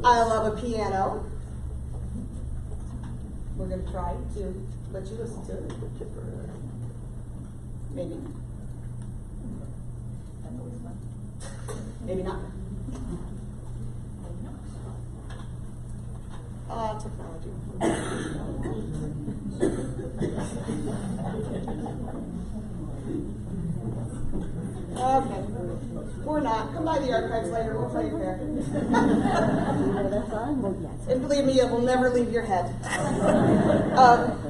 I love a piano. We're going to try to let you listen to it. Maybe. Maybe not. Technology. Okay. Or not. Come by the archives later. We'll play fair. And believe me, it will never leave your head.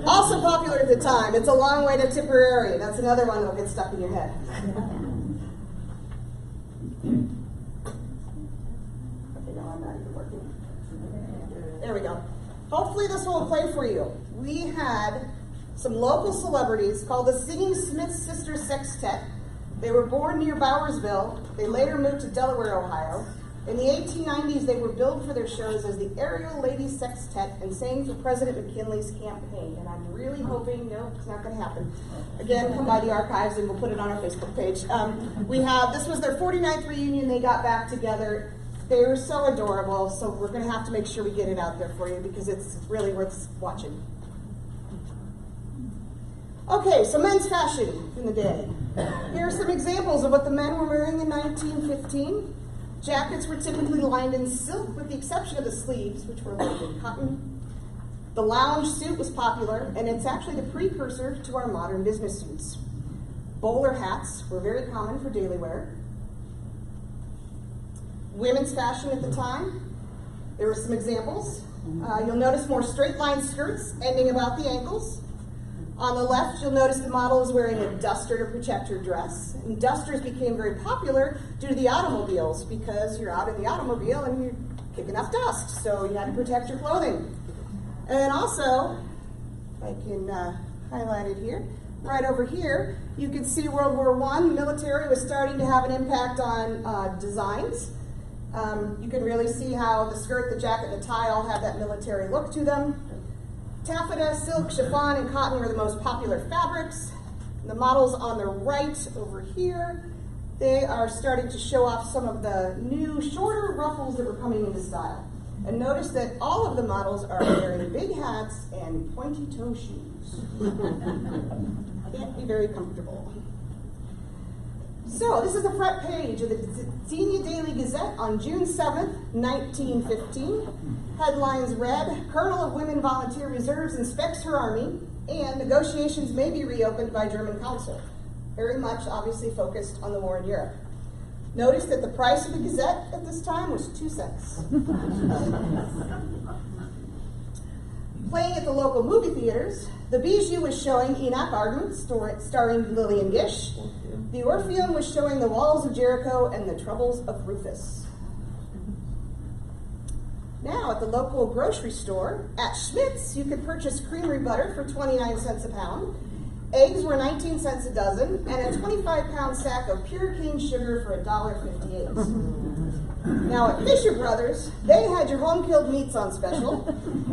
Also popular at the time, It's a Long Way to Tipperary. That's another one that'll get stuck in your head. Okay, no, I'm not even working. There we go. Hopefully this will play for you. We had some local celebrities called the Singing Smith Sisters Sextet. They were born near Bowersville. They later moved to Delaware, Ohio. In the 1890s, they were billed for their shows as the Aerial Ladies Sextet and sang for President McKinley's campaign. And I'm really hoping, no, it's not going to happen. Again, come by the archives and we'll put it on our Facebook page. This was their 49th reunion. They got back together. They were so adorable, so we're going to have to make sure we get it out there for you because it's really worth watching. Okay, so men's fashion in the day. Here are some examples of what the men were wearing in 1915. Jackets were typically lined in silk with the exception of the sleeves, which were lined in cotton. The lounge suit was popular, and it's actually the precursor to our modern business suits. Bowler hats were very common for daily wear. Women's fashion at the time, there were some examples. You'll notice more straight line skirts ending about the ankles. On the left, you'll notice the model is wearing a duster to protect her dress. And dusters became very popular due to the automobiles because you're out in the automobile and you're kicking up dust, so you had to protect your clothing. And then also, if I can highlight it here, right over here, you can see World War I, military was starting to have an impact on designs. You can really see how the skirt, the jacket, and the tie all have that military look to them. Taffeta, silk, chiffon, and cotton were the most popular fabrics. The models on the right over here, they are starting to show off some of the new shorter ruffles that were coming into style. And notice that all of the models are wearing big hats and pointy toe shoes. Can't be very comfortable. So this is the front page of the Xenia Daily Gazette on June 7th, 1915. Headlines read, Colonel of Women Volunteer Reserves inspects her army, and negotiations may be reopened by German counsel. Very much obviously focused on the war in Europe. Notice that the price of the Gazette at this time was 2 cents. Playing at the local movie theaters, the Bijou was showing Enoch Arden, starring Lillian Gish. The Orpheum was showing The Walls of Jericho and The Troubles of Rufus. Now, at the local grocery store, at Schmidt's, you could purchase creamery butter for 29 cents a pound. Eggs were 19 cents a dozen, and a 25-pound sack of pure cane sugar for $1.58. Now, at Fisher Brothers, they had your home-killed meats on special.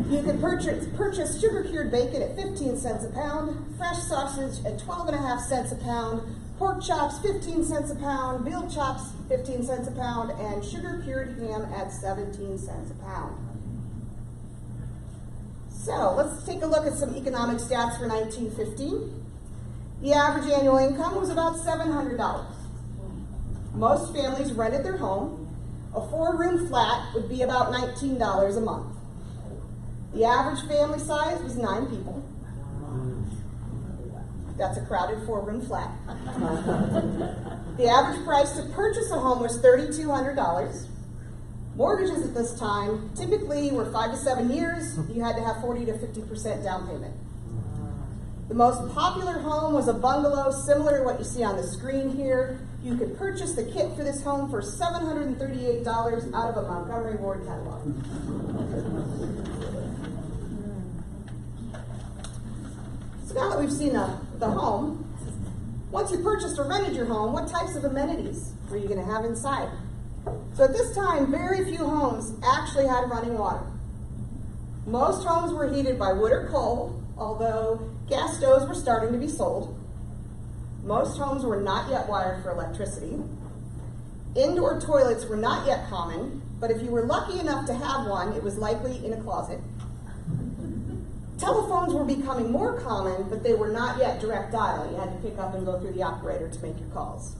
You could purchase sugar-cured bacon at 15 cents a pound, fresh sausage at 12.5 cents a pound, pork chops 15 cents a pound, veal chops 15 cents a pound, and sugar-cured ham at 17 cents a pound. So, let's take a look at some economic stats for 1915. The average annual income was about $700. Most families rented their home. A 4-room flat would be about $19 a month. The average family size was 9 people. That's a crowded 4-room flat. The average price to purchase a home was $3,200. Mortgages at this time typically were 5 to 7 years. You had to have 40 to 50% down payment. The most popular home was a bungalow similar to what you see on the screen here. You could purchase the kit for this home for $738 out of a Montgomery Ward catalog. So now that we've seen the home, once you purchased or rented your home, what types of amenities were you going to have inside? So at this time, very few homes actually had running water. Most homes were heated by wood or coal, although gas stoves were starting to be sold. Most homes were not yet wired for electricity. Indoor toilets were not yet common, but if you were lucky enough to have one, it was likely in a closet. Telephones were becoming more common, but they were not yet direct dial. You had to pick up and go through the operator to make your calls.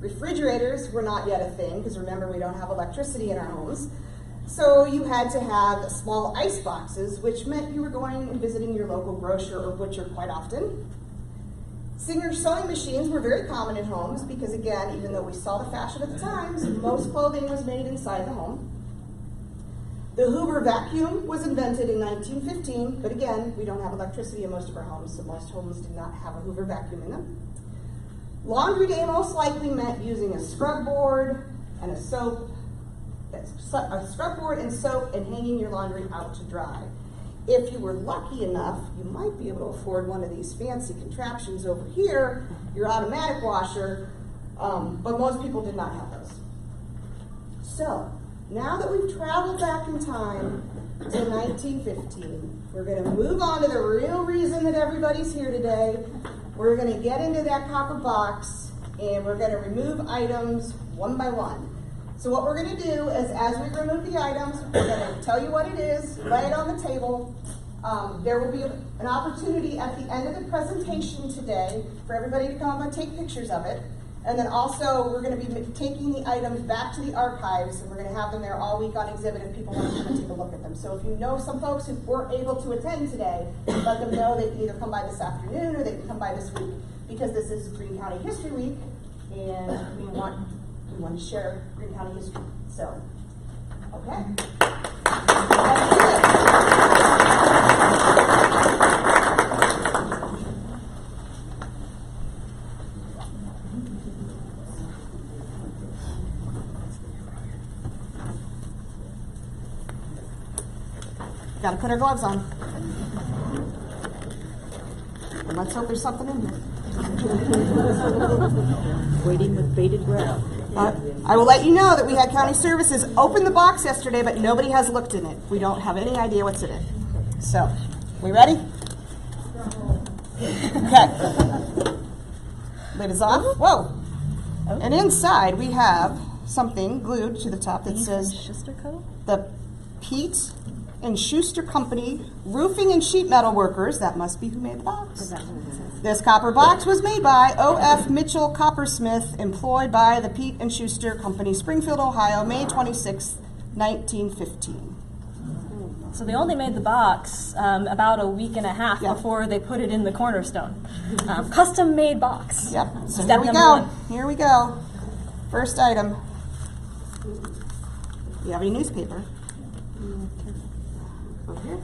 Refrigerators were not yet a thing, because remember, we don't have electricity in our homes. So you had to have small ice boxes, which meant you were going and visiting your local grocer or butcher quite often. Singer sewing machines were very common in homes because, again, even though we saw the fashion at the times, most clothing was made inside the home. The Hoover vacuum was invented in 1915, but again, we don't have electricity in most of our homes, so most homes did not have a Hoover vacuum in them. Laundry day most likely meant using a scrub board and a scrub board and soap and hanging your laundry out to dry. If you were lucky enough, you might be able to afford one of these fancy contraptions over here, your automatic washer, but most people did not have those. So, now that we've traveled back in time to 1915, we're going to move on to the real reason that everybody's here today. We're going to get into that copper box, and we're going to remove items one by one. So what we're going to do is, as we remove the items, we're going to tell you what it is, lay it on the table. There will be an opportunity at the end of the presentation today for everybody to come up and take pictures of it. And then also, we're going to be taking the items back to the archives, and we're going to have them there all week on exhibit if people want to come and take a look at them. So if you know some folks who weren't able to attend today, let them know they can either come by this afternoon or they can come by this week, because this is Greene County History Week, and we want to share Greene County history. So, okay. Got to put our gloves on. And let's hope there's something in here. Waiting with bated breath. I will let you know that we had county services open the box yesterday, but nobody has looked in it. We don't have any idea what's in it. So, we ready? Okay. Lid is off. Whoa. And inside we have something glued to the top that says the Pete and Schuster Company Roofing and Sheet Metal Workers. That must be who made the box. This copper box was made by O.F. Mitchell Coppersmith, employed by the Pete and Schuster Company, Springfield, Ohio, May 26, 1915. So they only made the box about a week and a half before they put it in the cornerstone. Custom-made box. Yep. So Step here we number go. one. Here we go. First item. You have any newspaper? Over here.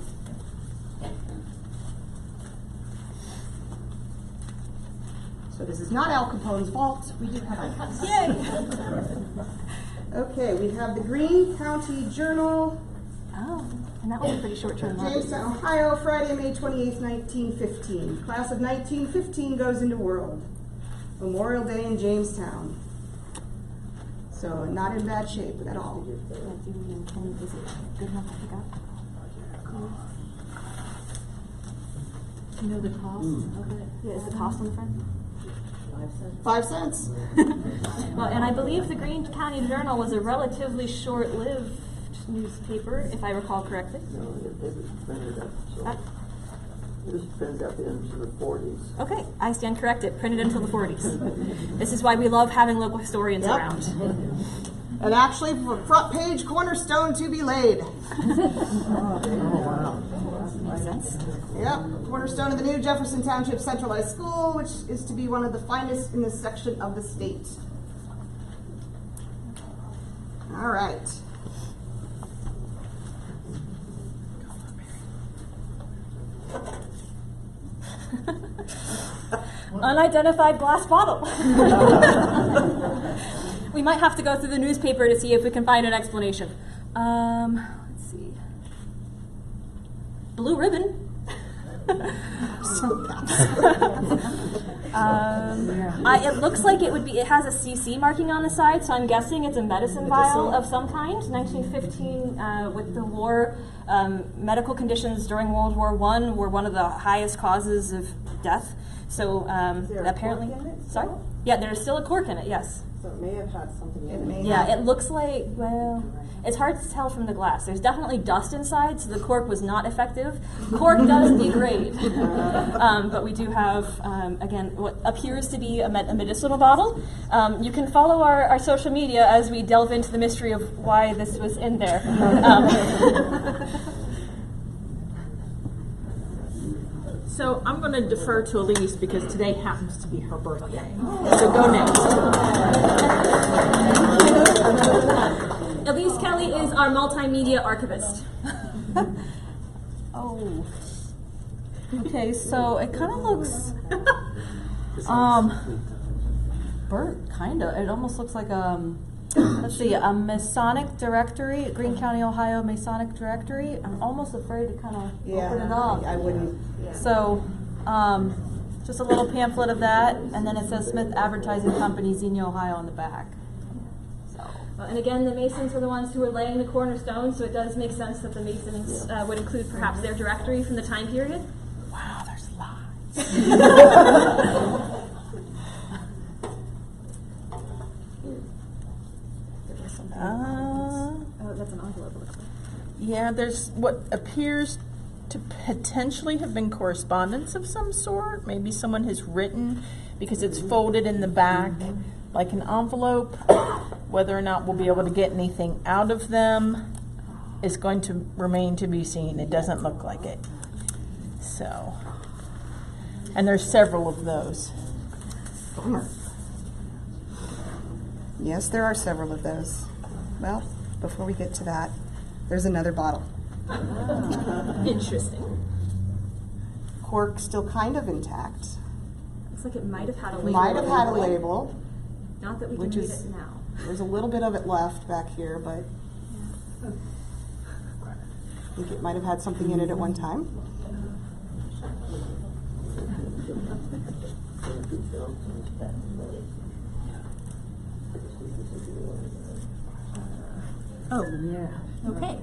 So this is not Al Capone's vault. We do have items. Yay! Okay, we have the Greene County Journal. Oh, and that was a pretty short term. Jamestown, Ohio, Friday, May 28, 1915. Class of 1915 goes into world. Memorial Day in Jamestown. So not in bad shape at all. Is it good enough to pick up? Do you know the cost of it? Yeah, is the cost on the front? 5 cents. Well, and I believe the Greene County Journal was a relatively short-lived newspaper, if I recall correctly. No, it was printed up. So it was printed up into the 40s. Okay, I stand corrected. Printed until the 40s. This is why we love having local historians around. And actually, front page cornerstone to be laid. Makes sense. Yep, cornerstone of the new Jefferson Township Centralized School, which is to be one of the finest in this section of the state. All right. Unidentified glass bottle. We might have to go through the newspaper to see if we can find an explanation. Let's see. Blue ribbon. It looks like it has a CC marking on the side, so I'm guessing it's a medicine vial of some kind. 1915, with the war, medical conditions during World War I were one of the highest causes of death. So apparently, sorry, yeah, there's still a cork in it. Yes. So it may have had something in it. Yeah, it looks like, well, it's hard to tell from the glass. There's definitely dust inside, so the cork was not effective. Cork does degrade. But we do have, again, what appears to be a medicinal bottle. You can follow our social media as we delve into the mystery of why this was in there. So I'm going to defer to Elise because today happens to be her birthday. So go next. Elise Kelly is our multimedia archivist. Oh. Okay, so it kind of looks, burnt, kind of. It almost looks like let's see, a Masonic directory, Greene County, Ohio Masonic directory. I'm almost afraid to kind of open it up. I wouldn't. So, just a little pamphlet of that, and then it says Smith Advertising Company, Xenia, Ohio on the back. So. And again, the Masons were the ones who were laying the cornerstone, so it does make sense that the Masons would include perhaps their directory from the time period. Wow, there's lots. Oh, that's an envelope, it looks like. Yeah, there's what appears to potentially have been correspondence of some sort. Maybe someone has written because it's folded in the back like an envelope. Whether or not we'll be able to get anything out of them is going to remain to be seen. It doesn't look like it. So, and there's several of those. Bummer. Yes, there are several of those. Well, before we get to that, there's another bottle. Interesting. Cork still kind of intact. Looks like it might have had a label. Might have had a label. Not that we can Which read is- it now. There's a little bit of it left back here, but I think it might have had something in it at one time. Oh, yeah. Okay.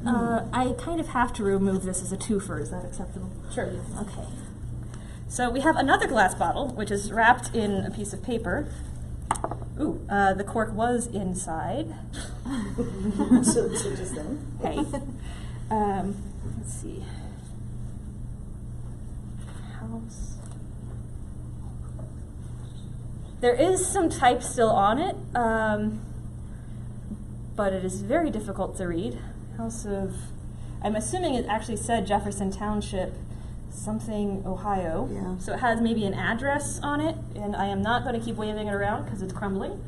I kind of have to remove this as a twofer. Is that acceptable? Sure. Okay. So we have another glass bottle, which is wrapped in a piece of paper. Ooh, the cork was inside. So just then. Okay. Let's see. House. There is some type still on it, but it is very difficult to read. House of, I'm assuming it actually said Jefferson Township, something, Ohio. Yeah. So it has maybe an address on it, and I am not going to keep waving it around because it's crumbling.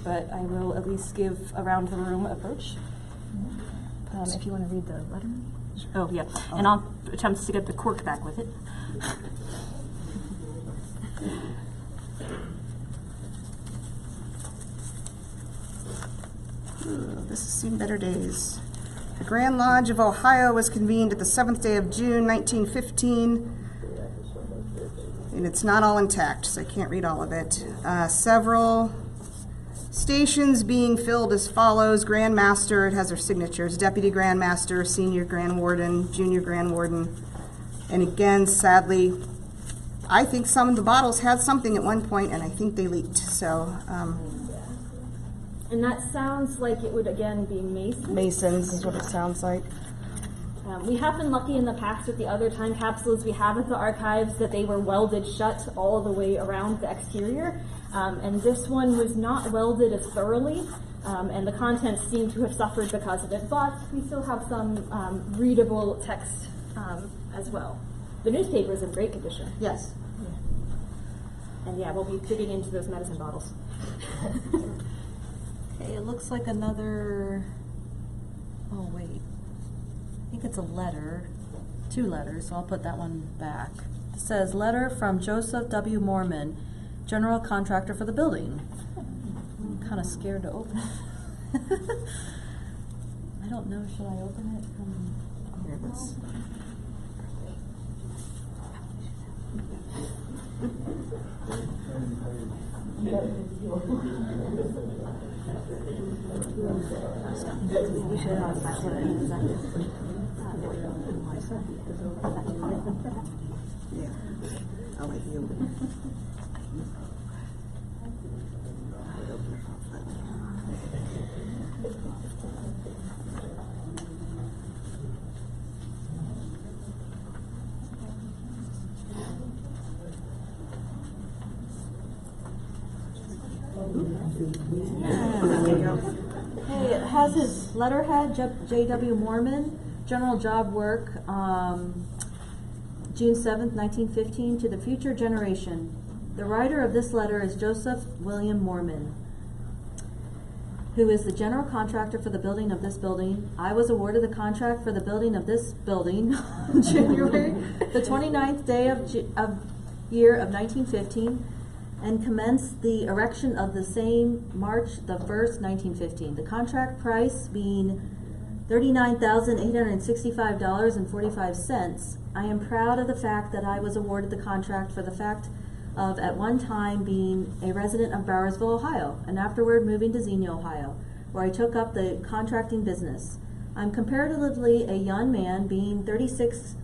But I will at least give around the room approach. If you want to read the letter. Oh, yeah. And I'll attempt to get the cork back with it. This has seen better days. The Grand Lodge of Ohio was convened at the 7th day of June, 1915. And it's not all intact, so I can't read all of it. Several stations being filled as follows. Grand Master, it has their signatures. Deputy Grand Master, Senior Grand Warden, Junior Grand Warden. And again, sadly, I think some of the bottles had something at one point, and I think they leaked. So, And that sounds like it would again be Mason. Masons is what it sounds like. We have been lucky in the past with the other time capsules we have at the archives that they were welded shut all the way around the exterior. And this one was not welded as thoroughly, and the contents seem to have suffered because of it. But we still have some readable text as well. The newspaper is in great condition. Yes. And yeah, we'll be digging into those medicine bottles. Okay, it looks like another, oh wait, I think it's a letter, 2 letters, so I'll put that one back. It says, letter from Joseph W. Mormon, general contractor for the building. I'm kind of scared to open it. I don't know, should I open it? Here, let's. Yeah, I'll let you. Hey, it has his letterhead, J.W. Mormon, general job work, June 7th, 1915, to the future generation. The writer of this letter is Joseph William Mormon, who is the general contractor for the building of this building. I was awarded the contract for the building of this building on January the 29th day of year of 1915, and commenced the erection of the same March the 1st, 1915. The contract price being $39,865.45. I am proud of the fact that I was awarded the contract for the fact of at one time being a resident of Bowersville, Ohio, and afterward moving to Xenia, Ohio, where I took up the contracting business. I'm comparatively a young man, being 36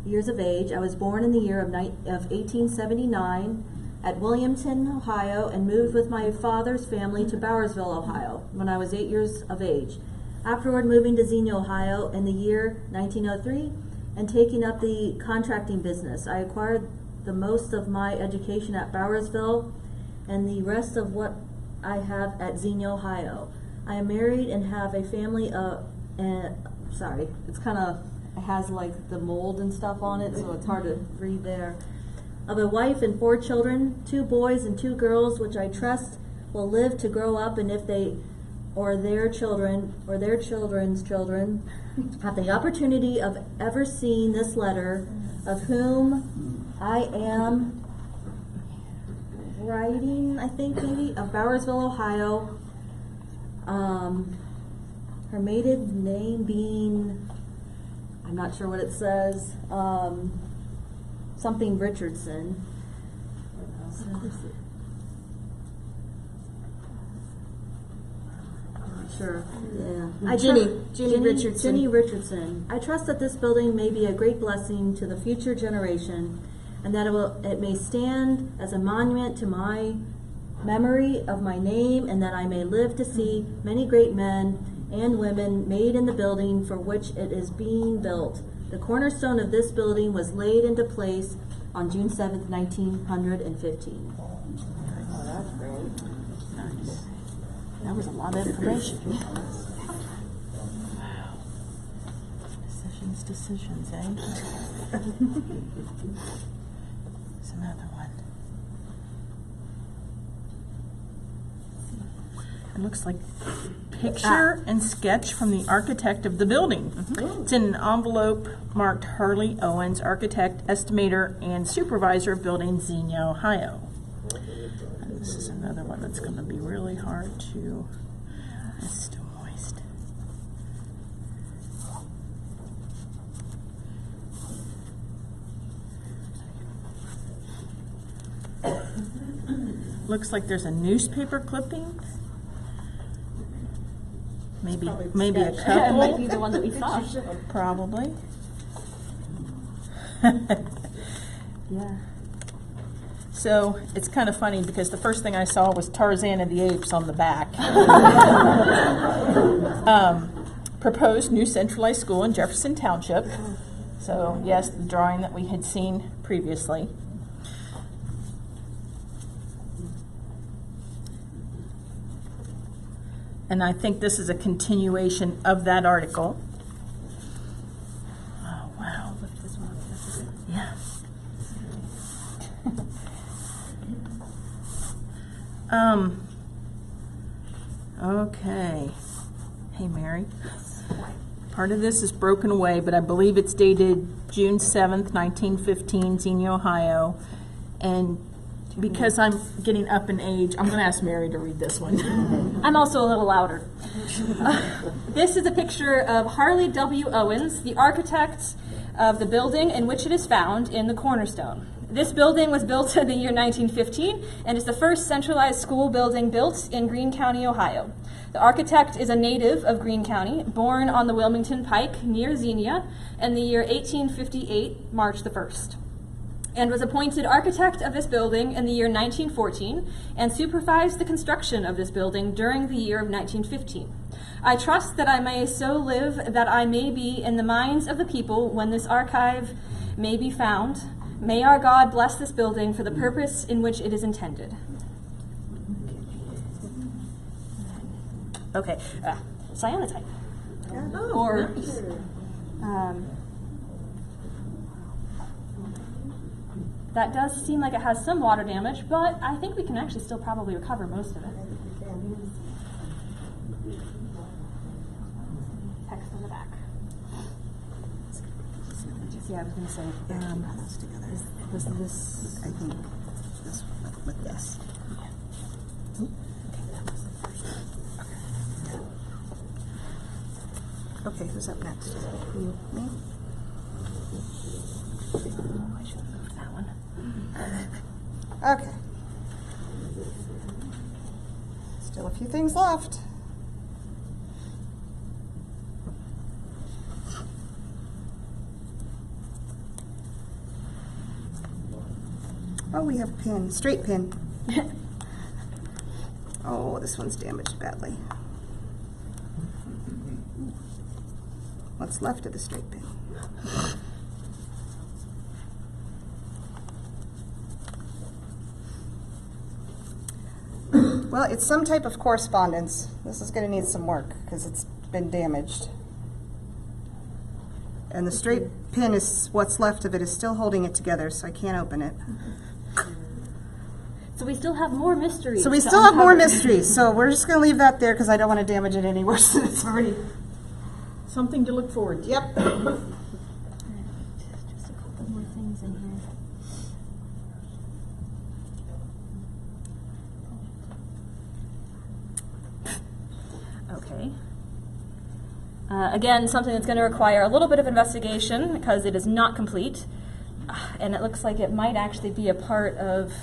years of age. I was born in the year of 1879 at Williamton, Ohio, and moved with my father's family to Bowersville, Ohio, when I was 8 years of age. Afterward, moving to Xenia, Ohio in the year 1903 and taking up the contracting business. I acquired the most of my education at Bowersville and the rest of what I have at Xenia, Ohio. I am married and have a family of, sorry, it's kind of, it has like the mold and stuff on it, so it's hard to read there. Of a wife and 4 children, 2 boys and 2 girls, which I trust will live to grow up, and if they or their children or their children's children have the opportunity of ever seeing this letter, of whom I am writing, I think maybe, of Bowersville, Ohio, her maiden name being, I'm not sure what it says, something Richardson. Sure. Yeah. Jenny Richardson. Jenny Richardson. I trust that this building may be a great blessing to the future generation, and that it may stand as a monument to my memory of my name, and that I may live to see many great men and women made in the building for which it is being built. The cornerstone of this building was laid into place on June 7th, 1915. Oh, that's great. Nice. That was a lot of information. Wow. Decisions, eh? There's another one. It looks like picture and sketch from the architect of the building. It's in an envelope marked Harley Owens, architect, estimator, and supervisor of building, Xenia, Ohio. And this is another one that's going to be really hard to. It's still moist. Looks like there's a newspaper clipping. Maybe a couple. It might be the one that we saw. Probably. Yeah. So it's kind of funny because the first thing I saw was Tarzan and the Apes on the back. Proposed new centralized school in Jefferson Township. So yes, the drawing that we had seen previously. And I think this is a continuation of that article. Oh, wow. Yeah. Okay. Hey, Mary. Part of this is broken away, but I believe it's dated June 7th, 1915, Xenia, Ohio. And because I'm getting up in age, I'm going to ask Mary to read this one. I'm also a little louder. This is a picture of Harley W. Owens, the architect of the building in which it is found in the cornerstone. This building was built in the year 1915 and is the first centralized school building built in Greene County, Ohio. The architect is a native of Greene County, born on the Wilmington Pike near Xenia in the year 1858, March the 1st. and was appointed architect of this building in the year 1914 and supervised the construction of this building during the year of 1915. I trust that I may so live that I may be in the minds of the people when this archive may be found. May our God bless this building for the purpose in which it is intended. Okay, cyanotype. Or that does seem like it has some water damage, but I think we can actually still probably recover most of it. Text on the back. Yeah, I was going to say, was this, I think, this with this. Okay, who's up next? You, me? I should have moved that one. Okay. Still a few things left. Oh, we have a pin, straight pin. Oh, this one's damaged badly. What's left of the straight pin? Well, it's some type of correspondence. This is going to need some work because it's been damaged. And the straight pin is what's left of it is still holding it together, so I can't open it. So we still have more mysteries. So we to still have more uncover. mysteries. So we're just going to leave that there because I don't want to damage it any worse than it's already. Something to look forward to. Yep. Just a couple more things in here. Okay. Again, something that's going to require a little bit of investigation because it is not complete. And it looks like it might actually be a part of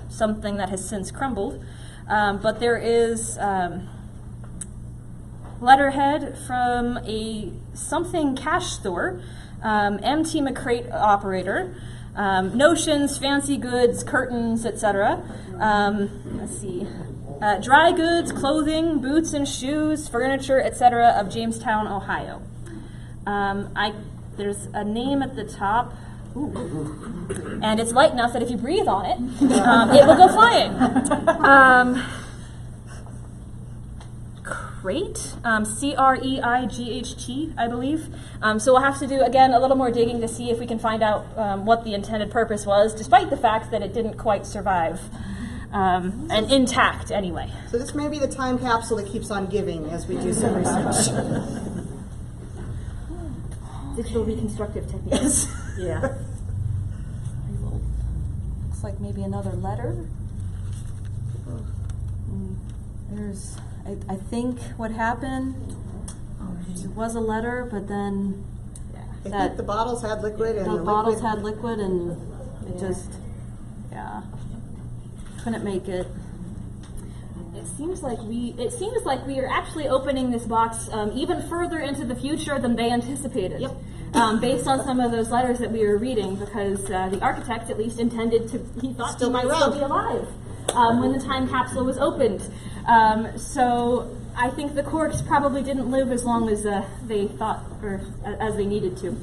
something that has since crumbled. But there is letterhead from a something cash store, MT McCrate operator, notions, fancy goods, curtains, etc. Let's see. Dry goods, clothing, boots and shoes, furniture, etc. of Jamestown, Ohio. There's a name at the top. Ooh. And it's light enough that if you breathe on it, it will go flying. Crate, C-R-E-I-G-H-T, I believe. So we'll have to do, again, a little more digging to see if we can find out what the intended purpose was, despite the fact that it didn't quite survive. And intact, anyway. So this may be the time capsule that keeps on giving as we do some research. Digital reconstructive techniques. Yeah. Looks like maybe another letter. There's, I think what happened, it was a letter, but then I think the bottles had liquid and the bottles had liquid and it just, couldn't make it. It seems like we are actually opening this box even further into the future than they anticipated. Yep. Based on some of those letters that we were reading, because the architect at least intended to, he thought Still he might be still around. be alive when the time capsule was opened. So I think the corks probably didn't live as long as they thought, or as they needed to.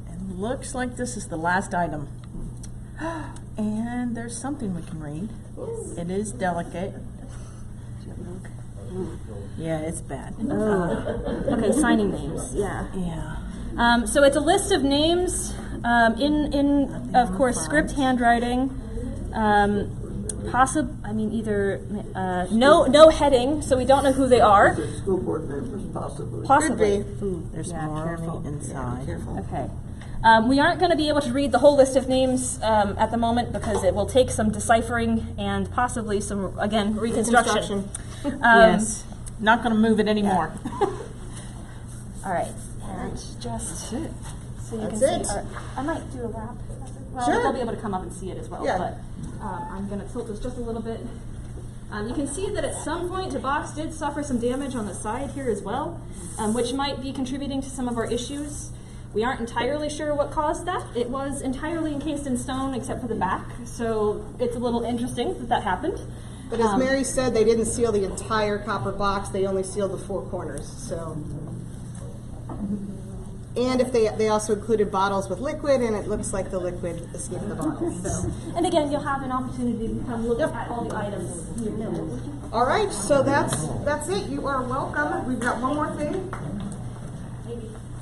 And looks like this is the last item. And there's something we can read. It is delicate. Yeah, it's bad. Okay, signing names, yeah. Yeah. So it's a list of names in of course, script handwriting. Either no heading, so we don't know who they are. School board members, possibly. Possibly. Ooh, there's more on the inside. Okay. We aren't going to be able to read the whole list of names at the moment because it will take some deciphering and possibly some, again, reconstruction. Yes. Not going to move it anymore. All right. And just so you That's can it. see. I might do a wrap. Well, Sure. they'll be able to come up and see it as well. Yeah. But I'm going to tilt this just a little bit. You can see that at some point the box did suffer some damage on the side here as well, which might be contributing to some of our issues. We aren't entirely sure what caused that. It was entirely encased in stone except for the back, so it's a little interesting that that happened. But as Mary said, they didn't seal the entire copper box. They only sealed the 4 corners. So, and if they also included bottles with liquid, and it looks like the liquid escaped the bottles. So. And again, you'll have an opportunity to come look at all the items. All right, so that's it. You are welcome. We've got one more thing.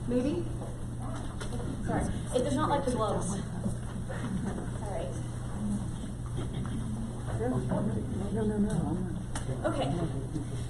Maybe. Sorry, it does not like the gloves. All right. Okay.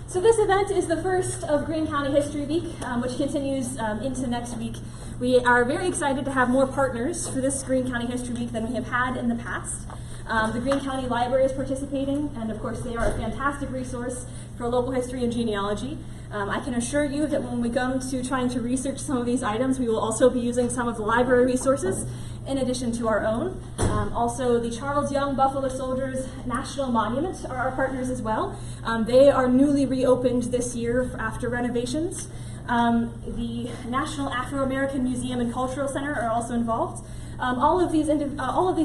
So this event is the first of Greene County History Week, which continues into next week. We are very excited to have more partners for this Greene County History Week than we have had in the past. The Greene County Library is participating, and of course they are a fantastic resource for local history and genealogy. I can assure you that when we come to trying to research some of these items, we will also be using some of the library resources in addition to our own. Also, the Charles Young Buffalo Soldiers National Monument are our partners as well. They are newly reopened this year after renovations. The National Afro-American Museum and Cultural Center are also involved. All of these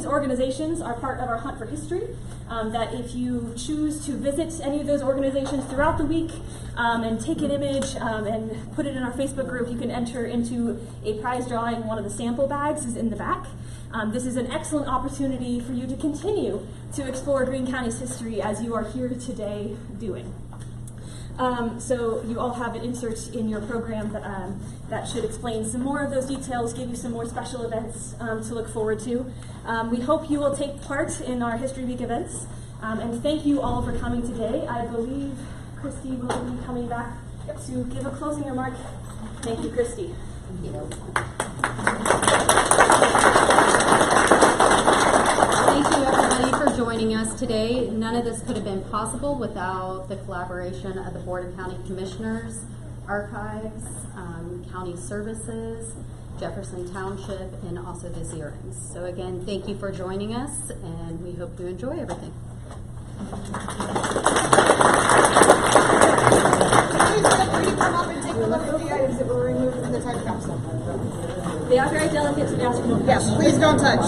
organizations are part of our Hunt for History. That if you choose to visit any of those organizations throughout the week and take an image and put it in our Facebook group, you can enter into a prize drawing. One of the sample bags is in the back. This is an excellent opportunity for you to continue to explore Greene County's history as you are here today doing. So you all have an insert in your program that should explain some more of those details, give you some more special events to look forward to. We hope you will take part in our History Week events. And thank you all for coming today. I believe Christy will be coming back to give a closing remark. Thank you, Christy. Thank you, everybody, for joining us today. None of this could have been possible without the collaboration of the Board of County Commissioners, Archives, County Services, Jefferson Township, and also the Zeerings. So again, thank you for joining us, and we hope you enjoy everything. Please feel free to come up and take a look at the items that were removed from the time capsule. They are very delicate, so we ask you don't touch. Yes, please don't touch.